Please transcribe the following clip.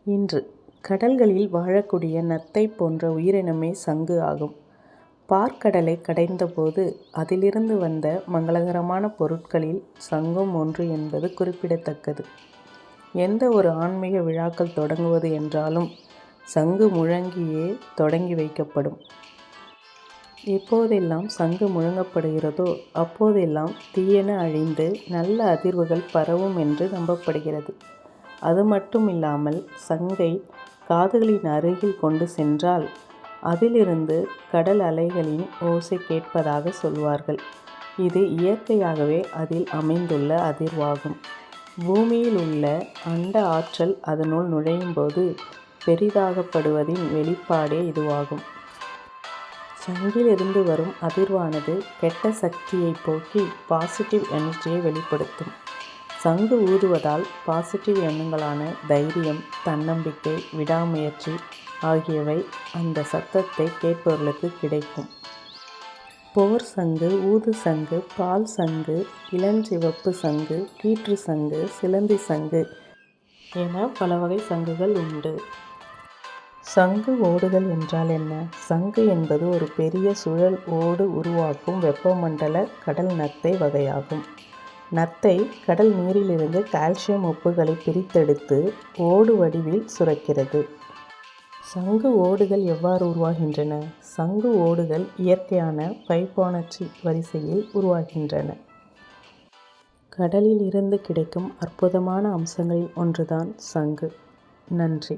இன்று கடல்களில் வாழக்கூடிய நத்தை போன்ற உயிரினமே சங்கு ஆகும். பாற்கடலை கடைந்தபோது அதிலிருந்து வந்த மங்களகரமான பொருட்களில் சங்கும் ஒன்று என்பது குறிப்பிடத்தக்கது. எந்த ஒரு ஆன்மீக விழாக்கள் தொடங்குவது என்றாலும் சங்கு முழங்கியே தொடங்கி வைக்கப்படும். எப்போதெல்லாம் சங்கு முழங்கப்படுகிறதோ அப்போதெல்லாம் தீயன அழிந்து நல்ல அதிர்வுகள் பரவும் என்று நம்பப்படுகிறது. அது மட்டுமில்லாமல் சங்கை காதுகளின் அருகில் கொண்டு சென்றால் அதிலிருந்து கடல் அலைகளின் ஓசை கேட்பதாக சொல்வார்கள். இது இயற்கையாகவே அதில் அமைந்துள்ள அதிர்வாகும். பூமியில் உள்ள அண்ட ஆற்றல் அதனுள் நுழையும்போது பெரிதாகப்படுவதின் வெளிப்பாடே இதுவாகும். சங்கிலிருந்து வரும் அதிர்வானது கெட்ட சக்தியை போக்கி பாசிட்டிவ் எனர்ஜியை வெளிப்படுத்தும். சங்கு ஊதுவதால் பாசிட்டிவ் எண்ணங்களான தைரியம், தன்னம்பிக்கை, விடாமுயற்சி ஆகியவை அந்த சத்தத்தை கேட்பவர்களுக்கு கிடைக்கும். போர் சங்கு, ஊது சங்கு, பால் சங்கு, இளஞ்சிவப்பு சங்கு, கீற்று சங்கு, சிலந்தி சங்கு என பல வகை சங்குகள் உண்டு. சங்கு ஓடுகள் என்றால் என்ன? சங்கு என்பது ஒரு பெரிய சுழல் ஓடு உருவாக்கும் வெப்பமண்டல கடல் நத்தை வகையாகும். நத்தை கடல் நீரிலிருந்து கால்சியம் உப்புகளை பிரித்தெடுத்து ஓடு வடிவில் சுரக்கிறது. சங்கு ஓடுகள் எவ்வாறு உருவாகின்றன? சங்கு ஓடுகள் இயற்கையான பைபோனச்சி வரிசையில் உருவாகின்றன. கடலில் இருந்து கிடைக்கும் அற்புதமான அம்சங்களில் ஒன்றுதான் சங்கு. நன்றி.